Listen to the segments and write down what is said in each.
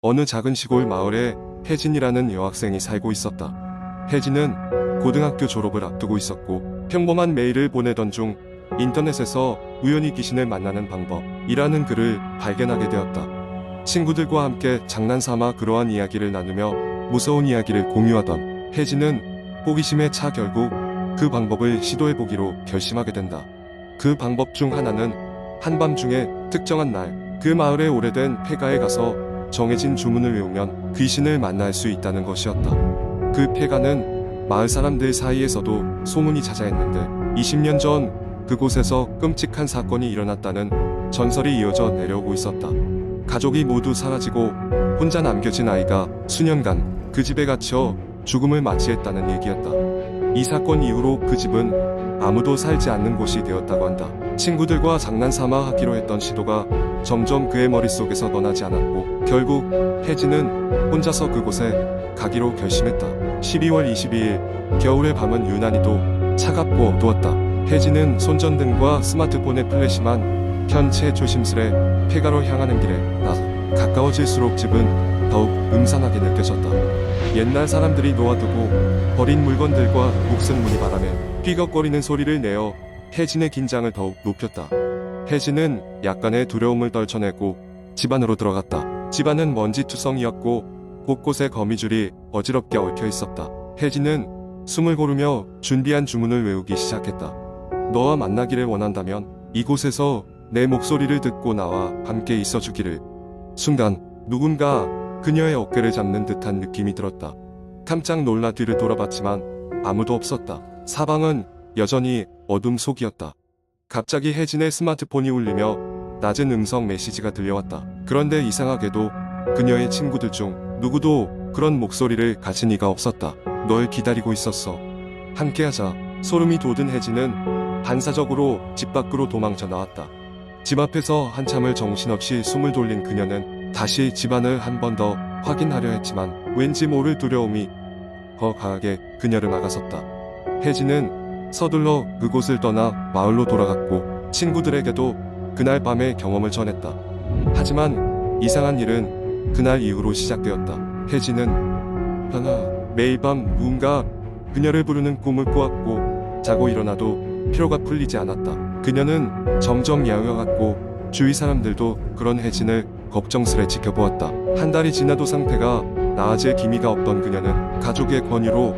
어느 작은 시골 마을에 혜진이라는 여학생이 살고 있었다. 혜진은 고등학교 졸업을 앞두고 있었고 평범한 매일을 보내던 중 인터넷에서 우연히 귀신을 만나는 방법이라는 글을 발견하게 되었다. 친구들과 함께 장난삼아 그러한 이야기를 나누며 무서운 이야기를 공유하던 혜진은 호기심에 차 결국 그 방법을 시도해보기로 결심하게 된다. 그 방법 중 하나는 한밤중에 특정한 날 그 마을의 오래된 폐가에 가서 정해진 주문을 외우면 귀신을 만날 수 있다는 것이었다. 그 폐가는 마을 사람들 사이에서도 소문이 자자했는데 20년 전 그곳에서 끔찍한 사건이 일어났다는 전설이 이어져 내려오고 있었다. 가족이 모두 사라지고 혼자 남겨진 아이가 수년간 그 집에 갇혀 죽음을 맞이했다는 얘기였다. 이 사건 이후로 그 집은 아무도 살지 않는 곳이 되었다고 한다. 친구들과 장난삼아 하기로 했던 시도가 점점 그의 머릿속에서 떠나지 않았고 결국 혜진은 혼자서 그곳에 가기로 결심했다. 12월 22일 겨울의 밤은 유난히도 차갑고 어두웠다. 혜진은 손전등과 스마트폰의 플래시만 켠 채 조심스레 폐가로 향하는 길에 가까워질수록 집은 더욱 음산하게 느껴졌다. 옛날 사람들이 놓아두고 버린 물건들과 녹슨 문이 바람에 삐걱거리는 소리를 내어 혜진의 긴장을 더욱 높였다. 혜진은 약간의 두려움을 떨쳐내고 집 안으로 들어갔다. 집안은 먼지투성이었고 곳곳에 거미줄이 어지럽게 얽혀 있었다. 혜진은 숨을 고르며 준비한 주문을 외우기 시작했다. 너와 만나기를 원한다면 이곳에서 내 목소리를 듣고 나와 함께 있어주기를. 순간 누군가 그녀의 어깨를 잡는 듯한 느낌이 들었다. 깜짝 놀라 뒤를 돌아봤지만 아무도 없었다. 사방은 여전히 어둠 속이었다. 갑자기 혜진의 스마트폰이 울리며 낮은 음성 메시지가 들려왔다. 그런데 이상하게도 그녀의 친구들 중 누구도 그런 목소리를 가진 이가 없었다. 널 기다리고 있었어. 함께하자. 소름이 돋은 혜진은 반사적으로 집 밖으로 도망쳐 나왔다. 집 앞에서 한참을 정신없이 숨을 돌린 그녀는 다시 집안을 한 번 더 확인하려 했지만 왠지 모를 두려움이 더 강하게 그녀를 막아섰다. 혜진은 서둘러 그곳을 떠나 마을로 돌아갔고 친구들에게도 그날 밤의 경험을 전했다. 하지만 이상한 일은 그날 이후로 시작되었다. 혜진은 매일 밤 누군가 그녀를 부르는 꿈을 꾸었고 자고 일어나도 피로가 풀리지 않았다. 그녀는 점점 야위어갔고 주위 사람들도 그런 혜진을 걱정스레 지켜보았다. 한 달이 지나도 상태가 나아질 기미가 없던 그녀는 가족의 권유로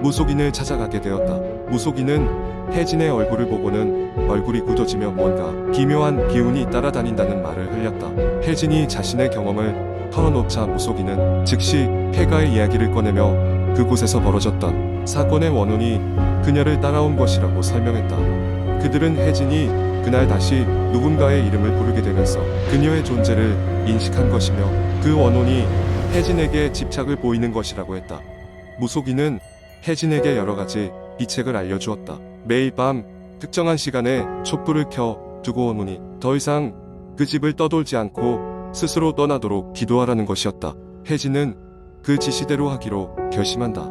무속인을 찾아가게 되었다. 무속인은 혜진의 얼굴을 보고는 얼굴이 굳어지며 뭔가 기묘한 기운이 따라다닌다는 말을 흘렸다. 혜진이 자신의 경험을 털어놓자 무속인은 즉시 폐가의 이야기를 꺼내며 그곳에서 벌어졌던 사건의 원혼이 그녀를 따라온 것이라고 설명했다. 그들은 혜진이 그날 다시 누군가의 이름을 부르게 되면서 그녀의 존재를 인식한 것이며 그 원혼이 혜진에게 집착을 보이는 것이라고 했다. 무속인은 혜진에게 여러가지 비책을 알려주었다. 매일 밤 특정한 시간에 촛불을 켜 두고 원혼이 더 이상 그 집을 떠돌지 않고 스스로 떠나도록 기도하라는 것이었다. 혜진은 그 지시대로 하기로 결심한다.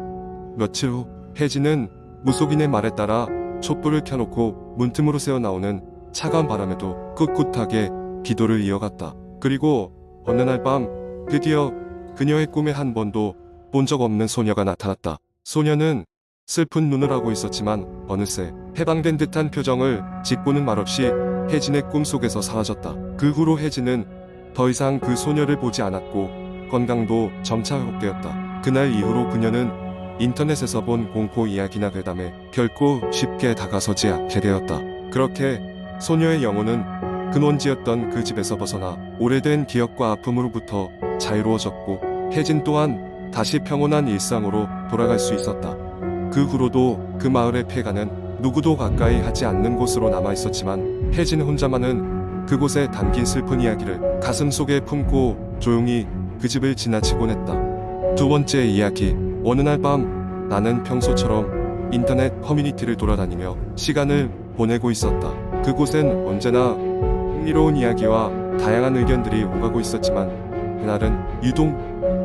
며칠 후 혜진은 무속인의 말에 따라 촛불을 켜놓고 문틈으로 새어나오는 차가운 바람에도 꿋꿋하게 기도를 이어갔다. 그리고 어느 날 밤 드디어 그녀의 꿈에 한 번도 본 적 없는 소녀가 나타났다. 소녀는 슬픈 눈을 하고 있었지만 어느새 해방된 듯한 표정을 짓고는 말없이 혜진의 꿈속에서 사라졌다. 그 후로 혜진은 더 이상 그 소녀를 보지 않았고 건강도 점차 회복되었다. 그날 이후로 그녀는 인터넷에서 본 공포 이야기나 괴담에 결코 쉽게 다가서지 않게 되었다. 그렇게 소녀의 영혼은 근원지였던 그 집에서 벗어나 오래된 기억과 아픔으로부터 자유로워졌고 혜진 또한 다시 평온한 일상으로 돌아갈 수 있었다. 그 후로도 그 마을의 폐가는 누구도 가까이 하지 않는 곳으로 남아있었지만 혜진 혼자만은 그곳에 담긴 슬픈 이야기를 가슴속에 품고 조용히 그 집을 지나치곤 했다. 두 번째 이야기. 어느 날 밤 나는 평소처럼 인터넷 커뮤니티를 돌아다니며 시간을 보내고 있었다. 그곳엔 언제나 흥미로운 이야기와 다양한 의견들이 오가고 있었지만 그날은 유독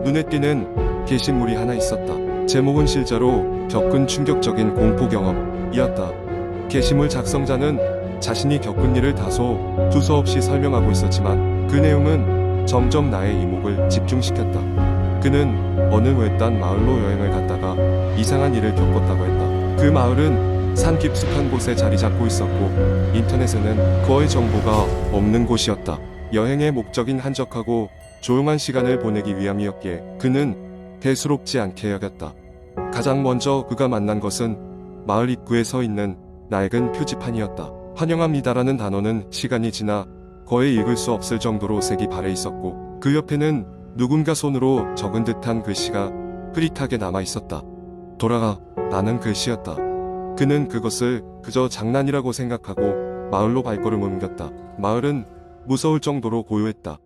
눈에 띄는 게시물이 하나 있었다. 제목은 실제로 겪은 충격적인 공포 경험이었다. 게시물 작성자는 자신이 겪은 일을 다소 두서없이 설명하고 있었지만 그 내용은 점점 나의 이목을 집중시켰다. 그는 어느 외딴 마을로 여행을 갔다가 이상한 일을 겪었다고 했다. 그 마을은 산 깊숙한 곳에 자리 잡고 있었고 인터넷에는 거의 정보가 없는 곳이었다. 여행의 목적인 한적하고 조용한 시간을 보내기 위함이었기에 그는 대수롭지 않게 여겼다. 가장 먼저 그가 만난 것은 마을 입구에 서 있는 낡은 표지판이었다. 환영합니다라는 단어는 시간이 지나 거의 읽을 수 없을 정도로 색이 바래 있었고 그 옆에는 누군가 손으로 적은 듯한 글씨가 흐릿하게 남아 있었다. 돌아가 라는 글씨였다. 그는 그것을 그저 장난이라고 생각하고 마을로 발걸음을 옮겼다. 마을은 무서울 정도로 고요했다.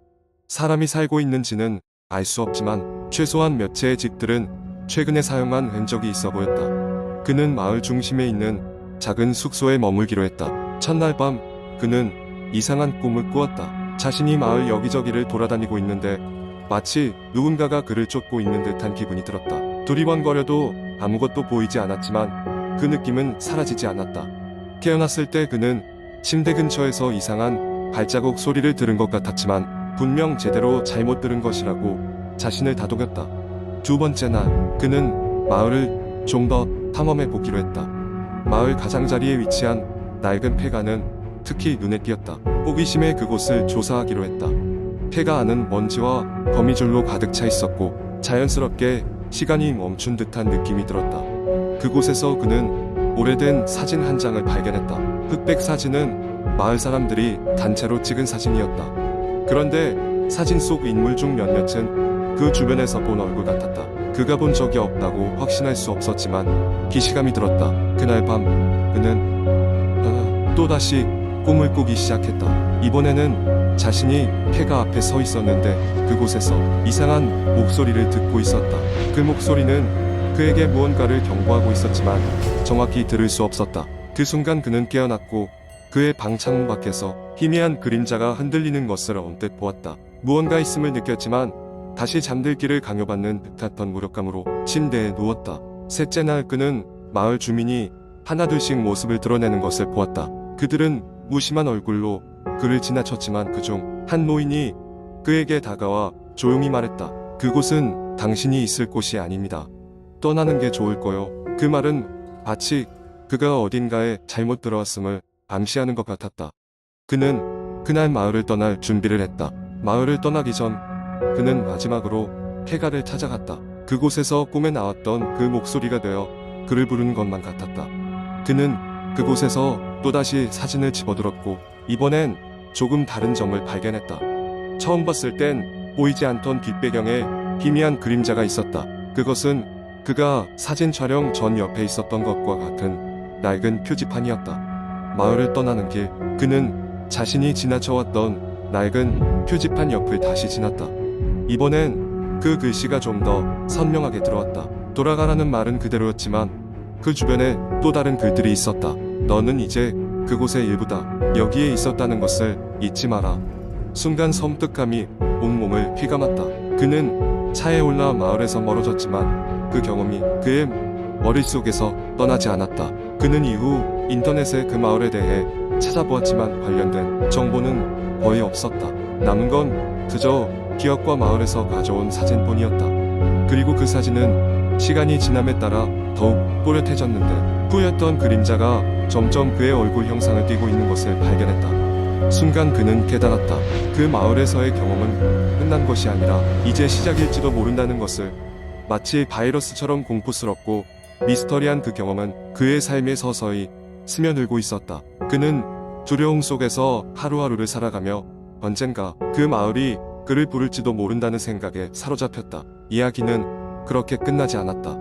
사람이 살고 있는지는 알 수 없지만 최소한 몇 채의 집들은 최근에 사용한 흔적이 있어 보였다. 그는 마을 중심에 있는 작은 숙소에 머물기로 했다. 첫날 밤 그는 이상한 꿈을 꾸었다. 자신이 마을 여기저기를 돌아다니고 있는데 마치 누군가가 그를 쫓고 있는 듯한 기분이 들었다. 두리번거려도 아무것도 보이지 않았지만 그 느낌은 사라지지 않았다. 깨어났을 때 그는 침대 근처에서 이상한 발자국 소리를 들은 것 같았지만 분명 제대로 잘못 들은 것이라고 자신을 다독였다. 두 번째 날 그는 마을을 좀 더 탐험해 보기로 했다. 마을 가장자리에 위치한 낡은 폐가는 특히 눈에 띄었다. 호기심에 그곳을 조사하기로 했다. 폐가 안은 먼지와 거미줄로 가득 차 있었고 자연스럽게 시간이 멈춘 듯한 느낌이 들었다. 그곳에서 그는 오래된 사진 한 장을 발견했다. 흑백 사진은 마을 사람들이 단체로 찍은 사진이었다. 그런데 사진 속 인물 중 몇몇은 그 주변에서 본 얼굴 같았다. 그가 본 적이 없다고 확신할 수 없었지만 기시감이 들었다. 그날 밤 그는 또다시 꿈을 꾸기 시작했다. 이번에는 자신이 폐가 앞에 서 있었는데 그곳에서 이상한 목소리를 듣고 있었다. 그 목소리는 그에게 무언가를 경고하고 있었지만 정확히 들을 수 없었다. 그 순간 그는 깨어났고 그의 방 창문 밖에서 희미한 그림자가 흔들리는 것을 언뜻 보았다. 무언가 있음을 느꼈지만 다시 잠들기를 강요받는 듯했던 무력감으로 침대에 누웠다. 셋째 날 그는 마을 주민이 하나둘씩 모습을 드러내는 것을 보았다. 그들은 무심한 얼굴로 그를 지나쳤지만 그중 한 노인이 그에게 다가와 조용히 말했다. 그곳은 당신이 있을 곳이 아닙니다. 떠나는 게 좋을 거요. 그 말은 마치 그가 어딘가에 잘못 들어왔음을 암시하는 것 같았다. 그는 그날 마을을 떠날 준비를 했다. 마을을 떠나기 전 그는 마지막으로 폐가를 찾아갔다. 그곳에서 꿈에 나왔던 그 목소리가 되어 그를 부르는 것만 같았다. 그는 그곳에서 또다시 사진을 집어들었고 이번엔 조금 다른 점을 발견했다. 처음 봤을 땐 보이지 않던 뒷배경에 희미한 그림자가 있었다. 그것은 그가 사진 촬영 전 옆에 있었던 것과 같은 낡은 표지판이었다. 마을을 떠나는 길 그는 자신이 지나쳐왔던 낡은 표지판 옆을 다시 지났다. 이번엔 그 글씨가 좀 더 선명하게 들어왔다. 돌아가라는 말은 그대로였지만 그 주변에 또 다른 글들이 있었다. 너는 이제 그곳의 일부다. 여기에 있었다는 것을 잊지 마라. 순간 섬뜩함이 온몸을 휘감았다. 그는 차에 올라 마을에서 멀어졌지만 그 경험이 그의 머릿속에서 떠나지 않았다. 그는 이후 인터넷에 그 마을에 대해 찾아보았지만 관련된 정보는 거의 없었다. 남은 건 그저 기억과 마을에서 가져온 사진뿐이었다. 그리고 그 사진은 시간이 지남에 따라 더욱 또렷해졌는데 뿌였던 그림자가 점점 그의 얼굴 형상을 띠고 있는 것을 발견했다. 순간 그는 깨달았다. 그 마을에서의 경험은 끝난 것이 아니라 이제 시작일지도 모른다는 것을. 마치 바이러스처럼 공포스럽고 미스터리한 그 경험은 그의 삶에 서서히 스며들고 있었다. 그는 두려움 속에서 하루하루를 살아가며 언젠가 그 마을이 그를 부를지도 모른다는 생각에 사로잡혔다. 이야기는 그렇게 끝나지 않았다.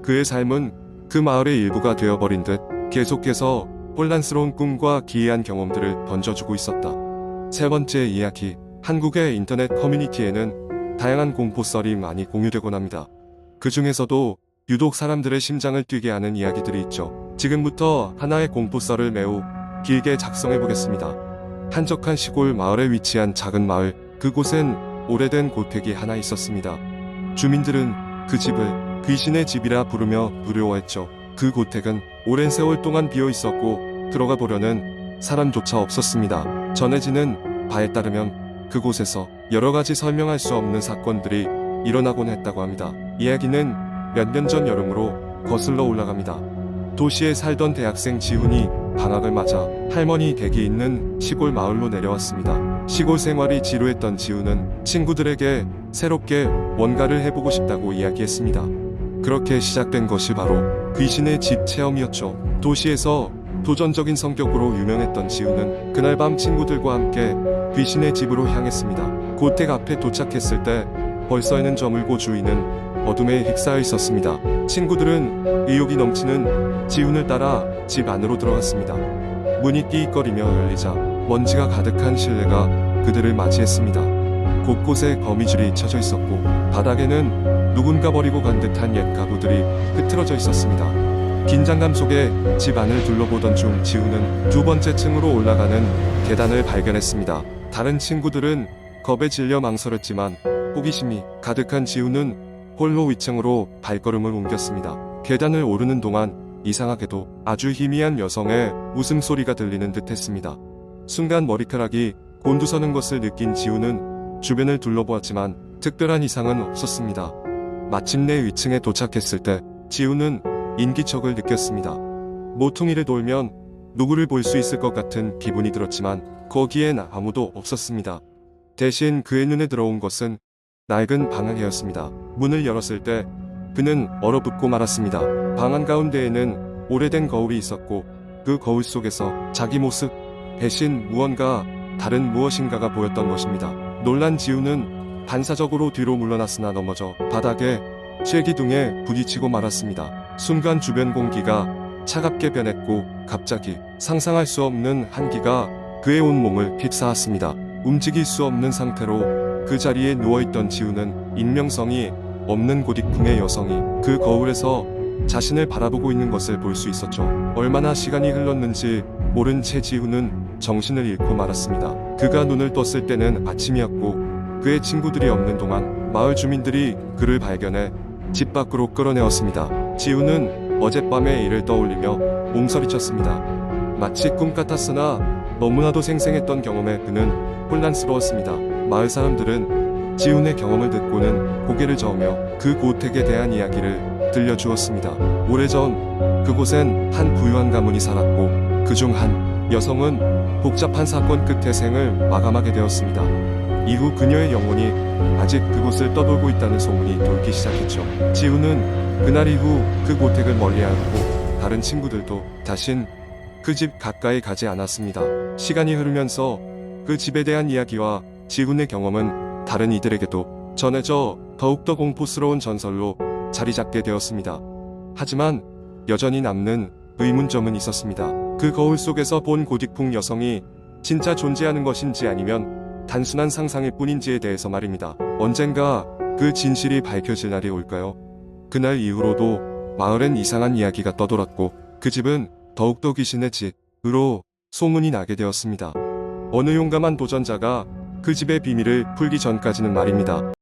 그의 삶은 그 마을의 일부가 되어버린 듯 계속해서 혼란스러운 꿈과 기이한 경험들을 던져주고 있었다. 세 번째 이야기. 한국의 인터넷 커뮤니티에는 다양한 공포썰이 많이 공유되곤 합니다. 그 중에서도 유독 사람들의 심장을 뛰게 하는 이야기들이 있죠. 지금부터 하나의 공포썰을 매우 길게 작성해 보겠습니다. 한적한 시골 마을에 위치한 작은 마을. 그곳엔 오래된 고택이 하나 있었습니다. 주민들은 그 집을 귀신의 집이라 부르며 두려워했죠. 그 고택은 오랜 세월 동안 비어 있었고 들어가 보려는 사람조차 없었습니다. 전해지는 바에 따르면 그곳에서 여러 가지 설명할 수 없는 사건들이 일어나곤 했다고 합니다. 이야기는 몇 년 전 여름으로 거슬러 올라갑니다. 도시에 살던 대학생 지훈이 방학을 맞아 할머니 댁이 있는 시골 마을로 내려왔습니다. 시골 생활이 지루했던 지훈은 친구들에게 새롭게 뭔가를 해보고 싶다고 이야기했습니다. 그렇게 시작된 것이 바로 귀신의 집 체험이었죠. 도시에서 도전적인 성격으로 유명했던 지훈은 그날 밤 친구들과 함께 귀신의 집으로 향했습니다. 고택 앞에 도착했을 때 벌써에는 저물고 주위는 어둠에 휩싸여 있었습니다. 친구들은 의욕이 넘치는 지훈을 따라 집 안으로 들어갔습니다. 문이 띠익거리며 열리자 먼지가 가득한 실내가 그들을 맞이했습니다. 곳곳에 거미줄이 쳐져 있었고 바닥에는 누군가 버리고 간 듯한 옛 가구들이 흐트러져 있었습니다. 긴장감 속에 집 안을 둘러보던 중 지훈은 두 번째 층으로 올라가는 계단을 발견했습니다. 다른 친구들은 겁에 질려 망설였지만 호기심이 가득한 지훈은 홀로 위층으로 발걸음을 옮겼습니다. 계단을 오르는 동안 이상하게도 아주 희미한 여성의 웃음소리가 들리는 듯했습니다. 순간 머리카락이 곤두서는 것을 느낀 지훈은 주변을 둘러보았지만 특별한 이상은 없었습니다. 마침내 위층에 도착했을 때 지훈은 인기척을 느꼈습니다. 모퉁이를 돌면 누구를 볼 수 있을 것 같은 기분이 들었지만 거기엔 아무도 없었습니다. 대신 그의 눈에 들어온 것은 낡은 방 안이었습니다. 문을 열었을 때 그는 얼어붙고 말았습니다. 방 한가운데에는 오래된 거울이 있었고 그 거울 속에서 자기 모습 대신 무언가 다른 무엇인가가 보였던 것입니다. 놀란 지훈은 반사적으로 뒤로 물러났으나 넘어져 바닥에 쇠기둥에 부딪히고 말았습니다. 순간 주변 공기가 차갑게 변했고 갑자기 상상할 수 없는 한기가 그의 온몸을 휩싸았습니다. 움직일 수 없는 상태로 그 자리에 누워있던 지훈은 익명성이 없는 고딕풍의 여성이 그 거울에서 자신을 바라보고 있는 것을 볼 수 있었죠. 얼마나 시간이 흘렀는지 모른 채 지훈은 정신을 잃고 말았습니다. 그가 눈을 떴을 때는 아침이었고 그의 친구들이 없는 동안 마을 주민들이 그를 발견해 집 밖으로 끌어내었습니다. 지훈은 어젯밤의 일을 떠올리며 몸서리쳤습니다. 마치 꿈 같았으나 너무나도 생생했던 경험에 그는 혼란스러웠습니다. 마을 사람들은 지훈의 경험을 듣고는 고개를 저으며 그 고택에 대한 이야기를 들려주었습니다. 오래전 그곳엔 한 부유한 가문이 살았고 그중 한 여성은 복잡한 사건 끝에 생을 마감하게 되었습니다. 이후 그녀의 영혼이 아직 그곳을 떠돌고 있다는 소문이 돌기 시작했죠. 지훈은 그날 이후 그 고택을 멀리하고 다른 친구들도 다신 그 집 가까이 가지 않았습니다. 시간이 흐르면서 그 집에 대한 이야기와 지훈의 경험은 다른 이들에게도 전해져 더욱더 공포스러운 전설로 자리 잡게 되었습니다. 하지만 여전히 남는 의문점은 있었습니다. 그 거울 속에서 본 고딕풍 여성이 진짜 존재하는 것인지 아니면 단순한 상상일 뿐인지에 대해서 말입니다. 언젠가 그 진실이 밝혀질 날이 올까요? 그날 이후로도 마을엔 이상한 이야기가 떠돌았고 그 집은 더욱더 귀신의 집으로 소문이 나게 되었습니다. 어느 용감한 도전자가 그 집의 비밀을 풀기 전까지는 말입니다.